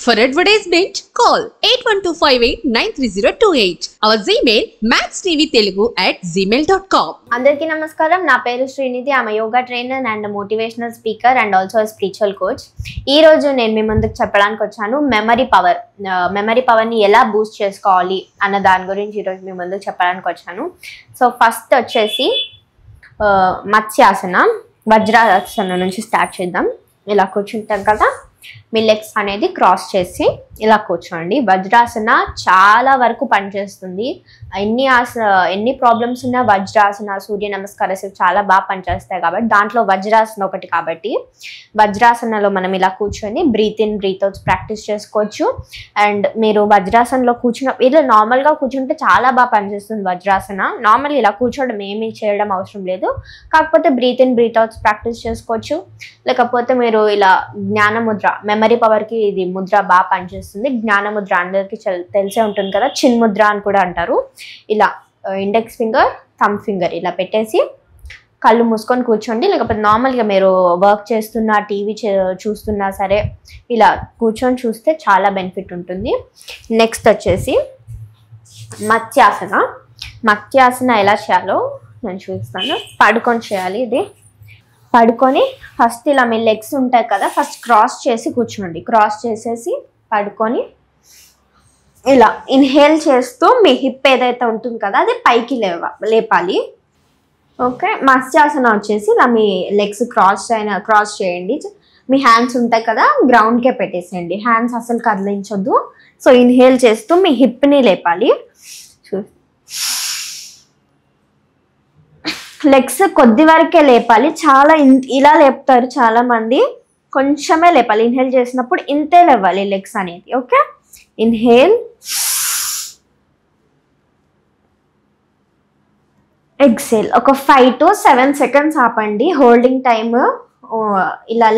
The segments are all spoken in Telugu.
For advertisement, call 8125893028. Our Gmail maxtvtelugu@gmail.com. అందరికీ నమస్కారం. నా పేరు శ్రీనిధి. ఆమె yoga trainer and motivational speaker and also spiritual coach. ఈ రోజు నేను మీ ముందుకు చెప్పడానికి వచ్చాను మెమరీ పవర్ని ఎలా బూస్ట్ చేసుకోవాలి అన్న దాని గురించి ఈరోజు మీ ముందుకు చెప్పడానికి వచ్చాను. సో ఫస్ట్ వచ్చేసి మత్స్యాసన, వజ్రాసన నుంచి స్టార్ట్ చేద్దాం. ఇలా కూర్చుంటాం కదా, మీ లెగ్స్ అనేది క్రాస్ చేసి ఇలా కూర్చోండి. వజ్రాసన చాలా వరకు పనిచేస్తుంది. ఎన్ని ప్రాబ్లమ్స్ ఉన్నా వజ్రాసన, సూర్య నమస్కారాలు చాలా బాగా పనిచేస్తాయి కాబట్టి దాంట్లో వజ్రాసన ఒకటి. కాబట్టి వజ్రాసనలో మనం ఇలా కూర్చొని breathe in breathe out practice చేసుకోవచ్చు. అండ్ మీరు వజ్రాసనలో ఇలా నార్మల్గా కూర్చుంటే చాలా బాగా పనిచేస్తుంది వజ్రాసన. నార్మల్ ఇలా కూర్చోవడం ఏమీ చేయడం అవసరం లేదు, కాకపోతే breathe in breathe outs practice చేసుకోవచ్చు. లేకపోతే మీరు ఇలా జ్ఞానముద్ర, మెమరీ పవర్కి ఇది ముద్ర బాగా పనిచేస్తుంది. జ్ఞానముద్ర అందరికీ తెలిసే ఉంటుంది కదా, చిన్ముద్ర అని కూడా అంటారు. ఇలా ఇండెక్స్ ఫింగర్, థంబ్ ఫింగర్ ఇలా పెట్టేసి కళ్ళు మూసుకొని కూర్చోండి. లేకపోతే నార్మల్గా మీరు వర్క్ చేస్తున్నా, టీవీ చూస్తున్నా సరే ఇలా కూర్చొని చూస్తే చాలా బెనిఫిట్ ఉంటుంది. నెక్స్ట్ వచ్చేసి మత్స్యాసన ఎలా చేయాలో నేను చూపిస్తాను. పడుకొని చేయాలి. ఇది పడుకొని ఫస్ట్ ఇలా మీ లెగ్స్ ఉంటాయి కదా, ఫస్ట్ క్రాస్ చేసి కూర్చోండి. క్రాస్ చేసేసి పడుకొని ఇలా ఇన్హేల్ చేస్తూ మీ హిప్ ఏదైతే ఉంటుంది కదా అది పైకి లేపాలి. ఓకే, మత్స్యాసన వచ్చేసి ఇలా మీ లెగ్స్ క్రాస్ చేయండి. మీ హ్యాండ్స్ ఉంటాయి కదా గ్రౌండ్కే పెట్టేసేయండి. హ్యాండ్స్ అసలు కదిలించొద్దు. సో ఇన్హేల్ చేస్తూ మీ హిప్ని లేపాలి. లెగ్స్ కొద్ది వరకే లేపాలి. చాలా ఇలా లేపుతారు చాలా మంది, కొంచెమే లేపాలి. ఇన్హేల్ చేసినప్పుడు ఇంతే లేవాలి లెగ్స్ అనేది. Okay, inhale, exhale. ఒక 5 to 7 seconds ఆపండి. Holding time. ఇలా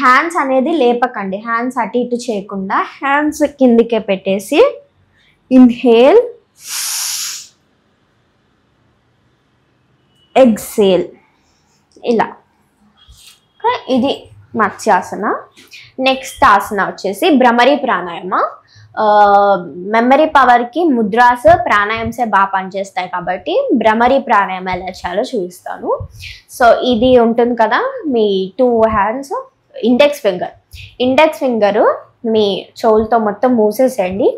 హ్యాండ్స్ అనేది లేపకండి, హ్యాండ్స్ అటు ఇటు చేయకుండా హ్యాండ్స్ కిందికే పెట్టేసి ఇన్హేల్, ఎక్సేల్ ఇలా. ఇది మత్స్యాసన. నెక్స్ట్ ఆసన వచ్చేసి భ్రమరి ప్రాణాయామ. మెమరీ పవర్కి ముద్రాస్, ప్రాణాయామ్సే బాగా పనిచేస్తాయి కాబట్టి భ్రమరి ప్రాణాయామం ఎలా చేయాలో చూపిస్తాను. సో ఇది ఉంటుంది కదా, మీ 2 hands, ఇండెక్స్ ఫింగర్ మీ చెవులతో మొత్తం మూసేసేయండి.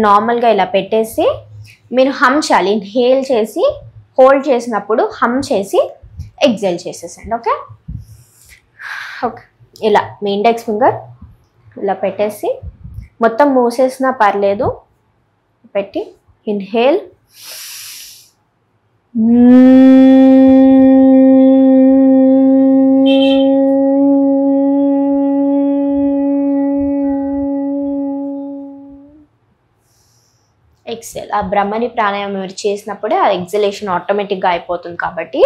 నార్మల్గా ఇలా పెట్టేసి మీరు హమ్ చేయాలి. ఇన్హేల్ చేసి హోల్డ్ చేసినప్పుడు హమ్ చేసి ఎక్సేల్ చేసేసండి. ఓకే, ఇలా మీ ఇండెక్స్ ఫింగర్ ఇలా పెట్టేసి మొత్తం మూసేసినా పర్లేదు, పెట్టి ఇన్హేల్, ఎక్సేల్. ఆ భ్రమరి ప్రాణాయామం మీరు చేసినప్పుడే ఆ ఎక్సలేషన్ ఆటోమేటిక్గా అయిపోతుంది. కాబట్టి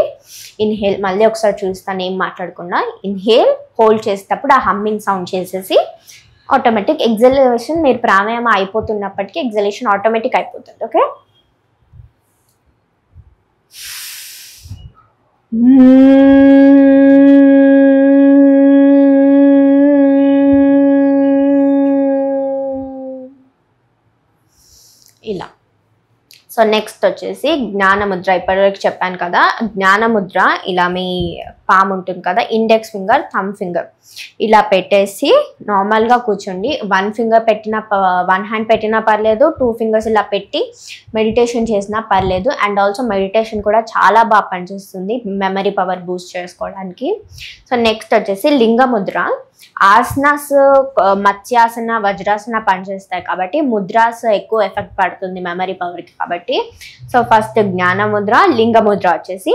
ఇన్హేల్ మళ్ళీ ఒకసారి చూస్తాను ఏం మాట్లాడకుండా. ఇన్హేల్ హోల్డ్ చేసేటప్పుడు ఆ హమ్మింగ్ సౌండ్ చేసేసి ఆటోమేటిక్ ఎక్సలేషన్, మీరు ప్రాణాయామం అయిపోతున్నప్పటికీ ఎక్సలేషన్ ఆటోమేటిక్ అయిపోతుంది. ఓకే, ఇలా. సో నెక్స్ట్ వచ్చేసి జ్ఞానముద్ర. ఇప్పటివరకు చెప్పాను కదా, జ్ఞానముద్ర ఇలా మీ పామ్ ఉంటుంది కదా, ఇండెక్స్ ఫింగర్, థంబ్ ఫింగర్ ఇలా పెట్టేసి నార్మల్గా కూర్చోండి. 1 హ్యాండ్ పెట్టినా పర్లేదు, 2 fingers ఇలా పెట్టి మెడిటేషన్ చేసినా పర్లేదు. అండ్ ఆల్సో మెడిటేషన్ కూడా చాలా బాగా పనిచేస్తుంది మెమరీ పవర్ బూస్ట్ చేసుకోవడానికి. సో నెక్స్ట్ వచ్చేసి లింగముద్ర. ఆసనాస్ మత్స్యాసన, వజ్రాసన పనిచేస్తాయి కాబట్టి ముద్రాస్ ఎక్కువ ఎఫెక్ట్ పడుతుంది మెమరీ పవర్కి. కాబట్టి సో ఫస్ట్ జ్ఞానముద్ర. లింగముద్ర వచ్చేసి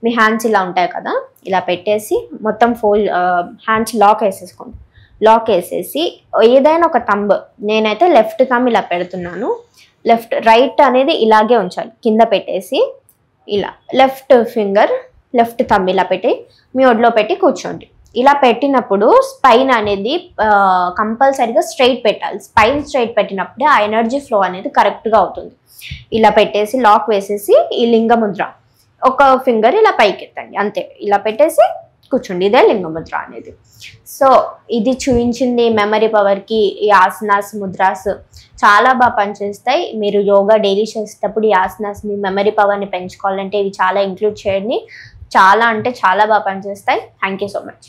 మీ హ్యాండ్స్ ఇలా ఉంటాయి కదా, ఇలా పెట్టేసి మొత్తం హ్యాండ్స్ లాక్ వేసేసుకోండి. లాక్ వేసేసి ఏదైనా ఒక థంబ్, నేనైతే లెఫ్ట్ థంబ్ ఇలా పెడుతున్నాను. రైట్ అనేది ఇలాగే ఉంచాలి, కింద పెట్టేసి ఇలా లెఫ్ట్ థంబ్ ఇలా పెట్టి మీ ఒడిలో పెట్టి కూర్చోండి. ఇలా పెట్టినప్పుడు స్పైన్ అనేది కంపల్సరీగా స్ట్రైట్ పెట్టాలి. స్పైన్ స్ట్రైట్ పెట్టినప్పుడే ఆ ఎనర్జీ ఫ్లో అనేది కరెక్ట్గా అవుతుంది. ఇలా పెట్టేసి లాక్ వేసేసి ఈ లింగముద్ర ఒక ఫింగర్ ఇలా పైకి ఎత్తండి, అంతే. ఇలా పెట్టేసి కూర్చోండి. ఇదే లింగ ముద్ర అనేది. సో ఇది చూపించింది మెమరీ పవర్కి. ఈ ఆసనాస్ ముద్రాస్ చాలా బాగా పనిచేస్తాయి. మీరు యోగా డైలీ చేసేటప్పుడు ఈ ఆసనాస్ మీ మెమరీ పవర్ని పెంచుకోవాలంటే ఇవి చాలా ఇంక్లూడ్ చేయండి. చాలా అంటే చాలా బాగా పనిచేస్తాయి. Thank you so much.